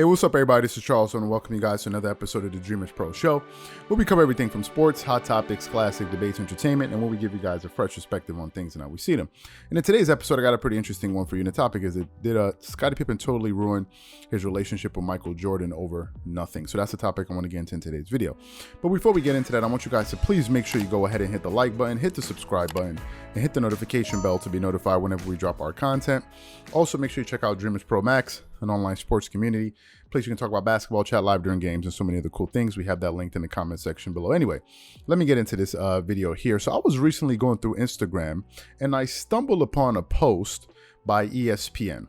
Hey, what's up, everybody? This is Charles, and welcome you guys to another episode of the Dreamerspro Show, where we cover everything from sports, hot topics, classic debates, entertainment, and where we give you guys a fresh perspective on things and how we see them. And in today's episode, I got a pretty interesting one for you. And the topic is, did Scottie Pippen totally ruin his relationship with Michael Jordan over nothing? So that's the topic I want to get into in today's video. But before we get into that, I want you guys to please make sure you go ahead and hit the like button, hit the subscribe button, and hit the notification bell to be notified whenever we drop our content. Also, make sure you check out Dreamerspro Max, an online sports community place you can talk about basketball, chat live during games, and so many other cool things. We have that linked in the comment section below. Anyway, let me get into this video here. So I was recently going through Instagram, and I stumbled upon a post by ESPN.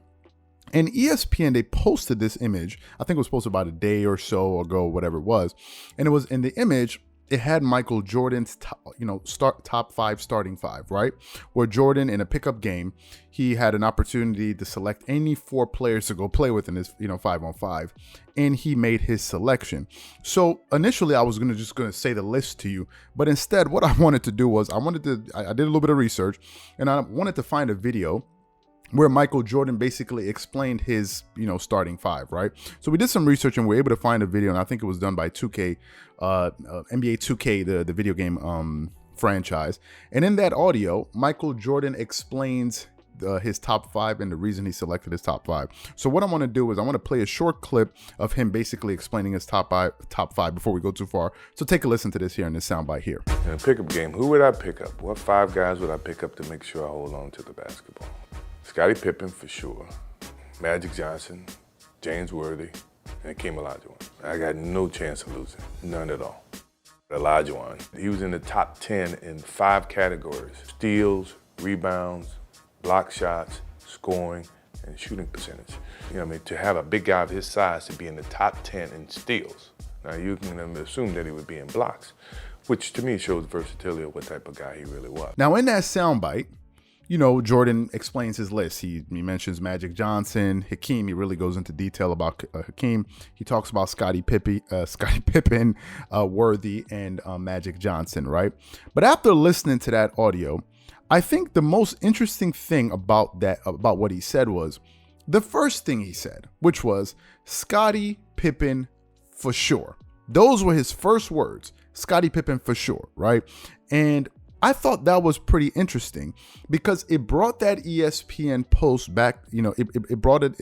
And ESPN, they posted this image. I think it was posted about a day or so ago, whatever it was. And it was in the image, it had Michael Jordan's top five starting five, right? Where Jordan, in a pickup game, he had an opportunity to select any four players to go play with in his 5-on-5, and he made his selection. So initially, I was just gonna say the list to you, but instead, what I wanted to do was I did a little bit of research, and I wanted to find a video where Michael Jordan basically explained his, starting five, right? So we did some research and we were able to find a video, and I think it was done by 2K, NBA 2K, the video game franchise. And in that audio, Michael Jordan explains his top five and the reason he selected his top five. So what I want to do is I want to play a short clip of him basically explaining his top five before we go too far. So take a listen to this here in this soundbite here. In a pickup game, who would I pick up? What five guys would I pick up to make sure I hold on to the basketball? Scottie Pippen for sure, Magic Johnson, James Worthy, and Hakeem Olajuwon. I got no chance of losing, none at all. Olajuwon, he was in the top 10 in 5 categories: steals, rebounds, block shots, scoring, and shooting percentage. To have a big guy of his size to be in the top 10 in steals. Now you can assume that he would be in blocks, which to me shows versatility of what type of guy he really was. Now in that soundbite, Jordan explains his list. He mentions Magic Johnson, Hakeem. He really goes into detail about Hakeem. He talks about Scottie Pippen, Worthy, and Magic Johnson, right? But after listening to that audio, I think the most interesting thing about what he said was the first thing he said, which was Scottie Pippen for sure. Those were his first words, Scottie Pippen for sure, right? And I thought that was pretty interesting because it brought that ESPN post back, it brought it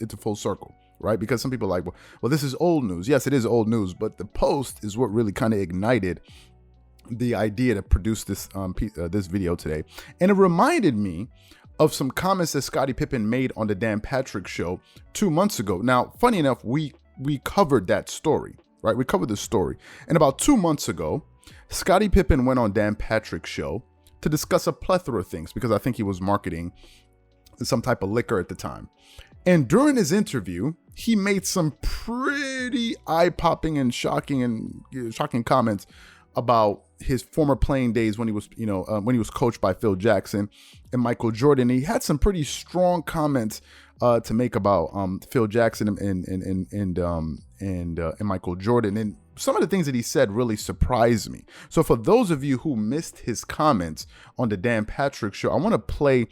into full circle, right? Because some people are like, well, this is old news. Yes, it is old news, but the post is what really kind of ignited the idea to produce this this video today. And it reminded me of some comments that Scottie Pippen made on the Dan Patrick Show 2 months ago. Now, funny enough, we covered that story, right? We covered the story. And about 2 months ago, Scottie Pippen went on Dan Patrick's show to discuss a plethora of things because I think he was marketing some type of liquor at the time. And during his interview, he made some pretty eye-popping and shocking comments about his former playing days when he was coached by Phil Jackson and Michael Jordan. He had some pretty strong comments to make about Phil Jackson and Michael Jordan. And some of the things that he said really surprised me. So for those of you who missed his comments on the Dan Patrick Show, I want to play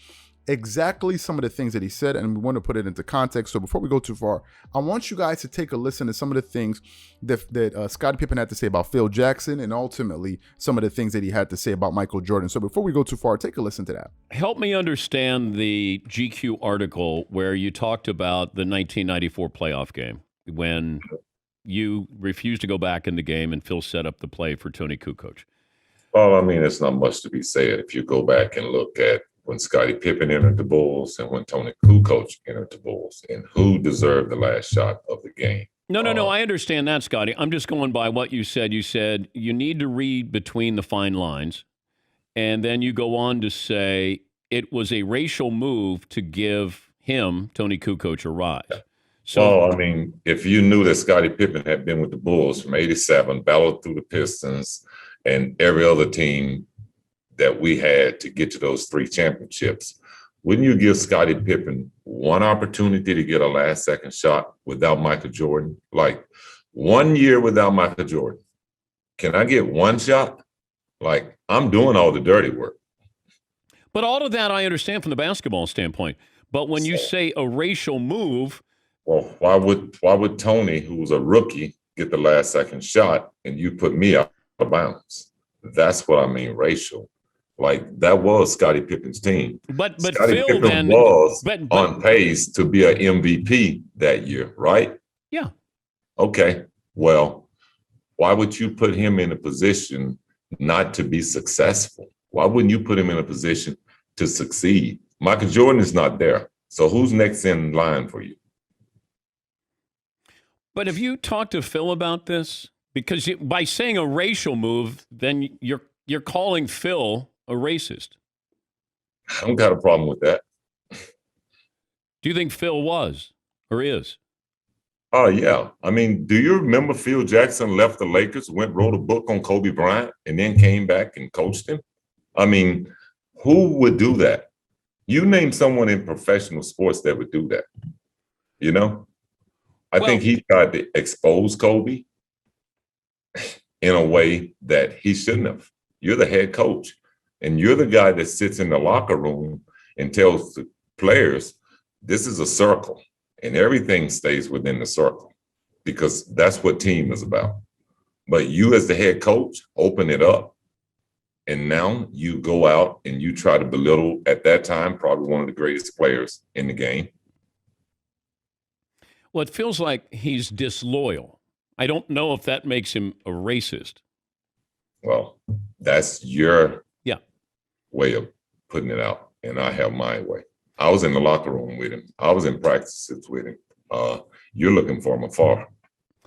exactly some of the things that he said, and we want to put it into context. So before we go too far, I want you guys to take a listen to some of the things that Scottie Pippen had to say about Phil Jackson, and ultimately some of the things that he had to say about Michael Jordan. So before we go too far, take a listen to that. Help me understand the GQ article where you talked about the 1994 playoff game when you refused to go back in the game and Phil set up the play for Tony Kukoc. Well, I mean, it's not much to be said. If you go back and look at when Scottie Pippen entered the Bulls and when Tony Kukoc entered the Bulls, and who deserved the last shot of the game. No, I understand that, Scottie. I'm just going by what you said. You said you need to read between the fine lines, and then you go on to say it was a racial move to give him, Tony Kukoc, a rise. Yeah. So, I mean, if you knew that Scottie Pippen had been with the Bulls from 87, battled through the Pistons and every other team that we had to get to those 3 championships, wouldn't you give Scottie Pippen one opportunity to get a last-second shot without Michael Jordan? Like 1 year without Michael Jordan. Can I get one shot? Like, I'm doing all the dirty work. But all of that I understand from the basketball standpoint. But when you say a racial move, Well, why would Tony, who was a rookie, get the last second shot and you put me out of bounds? That's what I mean, racial. Like that was Scottie Pippen's team. But Scottie Phil Pippen then was but on pace to be an MVP that year, right? yeah. Okay. Well, why would you put him in a position not to be successful? Why wouldn't you put him in a position to succeed? Michael Jordan is not there. So who's next in line for you? But have you talked to Phil about this? Because by saying a racial move, then you're calling Phil a racist. I don't got a problem with that. Do you think Phil was or is? Oh, yeah. I mean, do you remember Phil Jackson left the Lakers, wrote a book on Kobe Bryant, and then came back and coached him? I mean, who would do that? You name someone in professional sports that would do that, you know? I think he tried to expose Kobe in a way that he shouldn't have. You're the head coach, and you're the guy that sits in the locker room and tells the players, this is a circle, and everything stays within the circle because that's what team is about. But you as the head coach, open it up, and now you go out and you try to belittle, at that time, probably one of the greatest players in the game. Well, it feels like he's disloyal. I don't know if that makes him a racist. Well, that's your Yeah. way of putting it out, and I have my way. I was in the locker room with him. I was in practices with him. You're looking for him afar.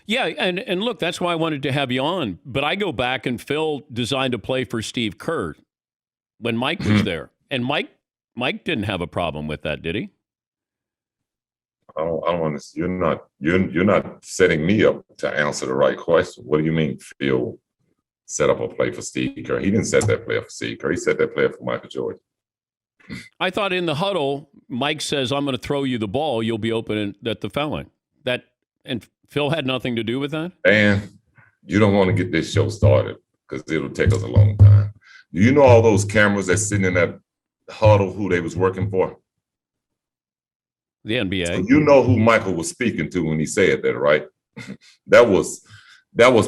Yeah, and look, that's why I wanted to have you on. But I go back, and Phil designed a play for Steve Kerr when Mike was there. And Mike didn't have a problem with that, did he? I don't understand. You're not setting me up to answer the right question. What do you mean Phil set up a play for Steve Kerr? He didn't set that play for Steve Kerr. He set that play for Michael Jordan. I thought in the huddle, Mike says, I'm going to throw you the ball. You'll be open at the foul line. And Phil had nothing to do with that? And you don't want to get this show started because it'll take us a long time. Do you know all those cameras that's sitting in that huddle who they was working for? The NBA. So you know who Michael was speaking to when he said that, right? that was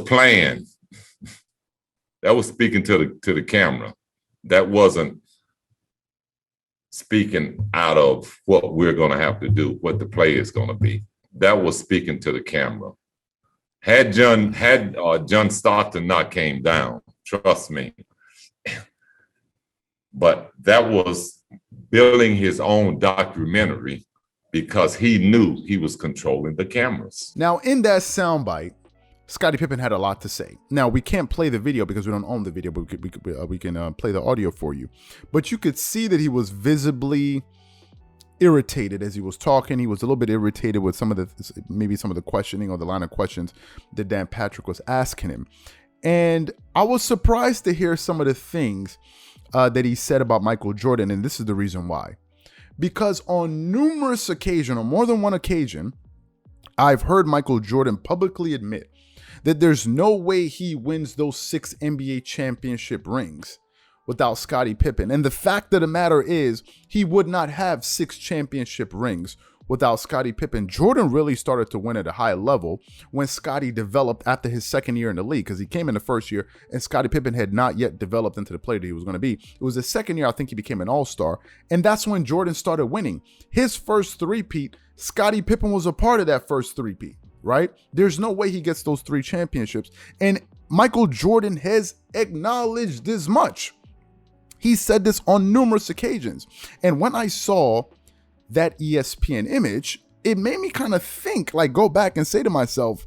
planned. That was speaking to the camera. That wasn't speaking out of what we're going to have to do, what the play is going to be. That was speaking to the camera. Had John Stockton not came down, trust me. But that was building his own documentary because he knew he was controlling the cameras. Now, in that soundbite, Scottie Pippen had a lot to say. Now, we can't play the video because we don't own the video, but we can play the audio for you. But you could see that he was visibly irritated as he was talking. He was a little bit irritated with some of the questioning or the line of questions that Dan Patrick was asking him. And I was surprised to hear some of the things that he said about Michael Jordan. And this is the reason why. Because on numerous occasions, on more than one occasion, I've heard Michael Jordan publicly admit that there's no way he wins those 6 NBA championship rings without Scottie Pippen. And the fact of the matter is, he would not have 6 championship rings without Scottie Pippen. Jordan really started to win at a high level when Scottie developed after his second year in the league, because he came in the first year and Scottie Pippen had not yet developed into the player that he was going to be. It was the second year I think he became an all-star, and that's when Jordan started winning. His first three-peat, Scottie Pippen was a part of that first three-peat, right? There's no way he gets those 3 championships, and Michael Jordan has acknowledged this much. He said this on numerous occasions, and when I saw that ESPN image, it made me kind of think, like, go back and say to myself,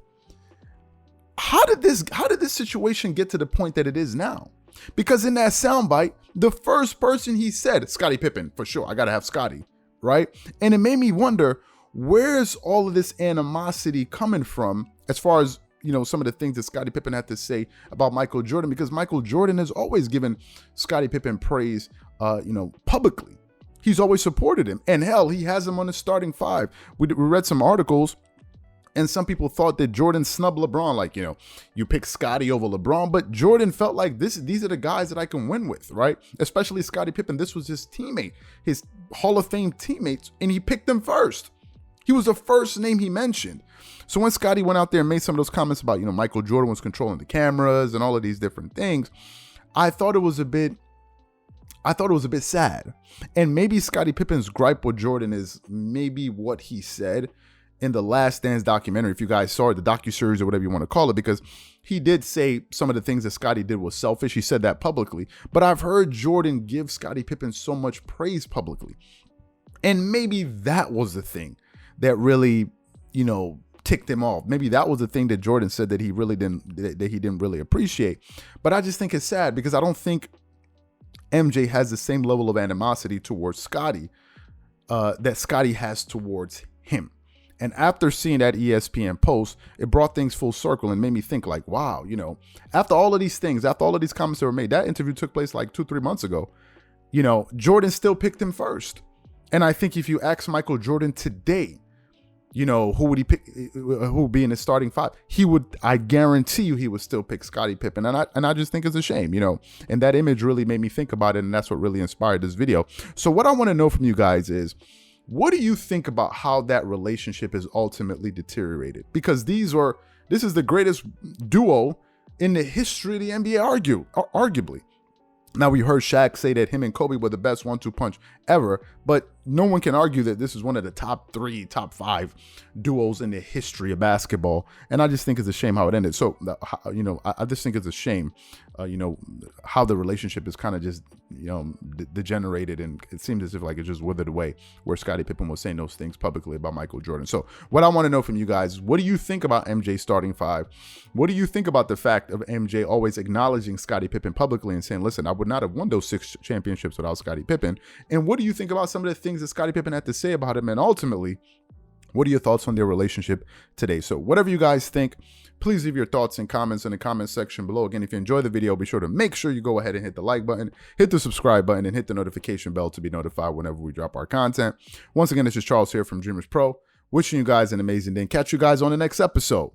how did this situation get to the point that it is now? Because in that soundbite, the first person he said, Scottie Pippen, for sure, I gotta have Scottie, right? And it made me wonder, where's all of this animosity coming from as far as, you know, some of the things that Scottie Pippen had to say about Michael Jordan, because Michael Jordan has always given Scottie Pippen praise, publicly. He's always supported him. And hell, he has him on the starting 5. We read some articles, and some people thought that Jordan snubbed LeBron, like, you know, you pick Scottie over LeBron. But Jordan felt like these are the guys that I can win with, right? Especially Scottie Pippen. This was his teammate, his Hall of Fame teammates, and he picked them first. He was the first name he mentioned. So when Scottie went out there and made some of those comments about, Michael Jordan was controlling the cameras and all of these different things, I thought it was a bit sad. And maybe Scottie Pippen's gripe with Jordan is maybe what he said in the Last Dance documentary, if you guys saw it, the docuseries or whatever you want to call it, because he did say some of the things that Scottie did was selfish. He said that publicly. But I've heard Jordan give Scottie Pippen so much praise publicly. And maybe that was the thing that really, ticked him off. Maybe that was the thing that Jordan said that he didn't really appreciate. But I just think it's sad because I don't think MJ has the same level of animosity towards Scottie that Scottie has towards him. And after seeing that ESPN post, it brought things full circle and made me think like, wow, after all of these things, after all of these comments that were made, that interview took place like 2-3 months ago, Jordan still picked him first. And I think if you ask Michael Jordan today, who would he pick? Who would be in his starting five? I guarantee you, he would still pick Scottie Pippen. And I just think it's a shame, And that image really made me think about it, and that's what really inspired this video. So what I want to know from you guys is, what do you think about how that relationship is ultimately deteriorated? Because this is the greatest duo in the history of the NBA, arguably. Now, we heard Shaq say that him and Kobe were the best 1-2 punch ever, but no one can argue that this is one of the top 3, top 5 duos in the history of basketball. And I just think it's a shame how it ended. So, I just think it's a shame, how the relationship is kind of just, degenerated, and it seems as if like it just withered away, where Scottie Pippen was saying those things publicly about Michael Jordan. So what I want to know from you guys is, what do you think about MJ starting 5? What do you think about the fact of MJ always acknowledging Scottie Pippen publicly and saying, listen, I would not have won those 6 championships without Scottie Pippen? And what do you think about some of the things that Scottie Pippen had to say about him? And ultimately, what are your thoughts on their relationship today? So whatever you guys think, please leave your thoughts and comments in the comment section below. Again, if you enjoy the video, be sure to make sure you go ahead and hit the like button, hit the subscribe button, and hit the notification bell to be notified whenever we drop our content. Once again, this is Charles here from Dreamerspro, wishing you guys an amazing day, and catch you guys on the next episode.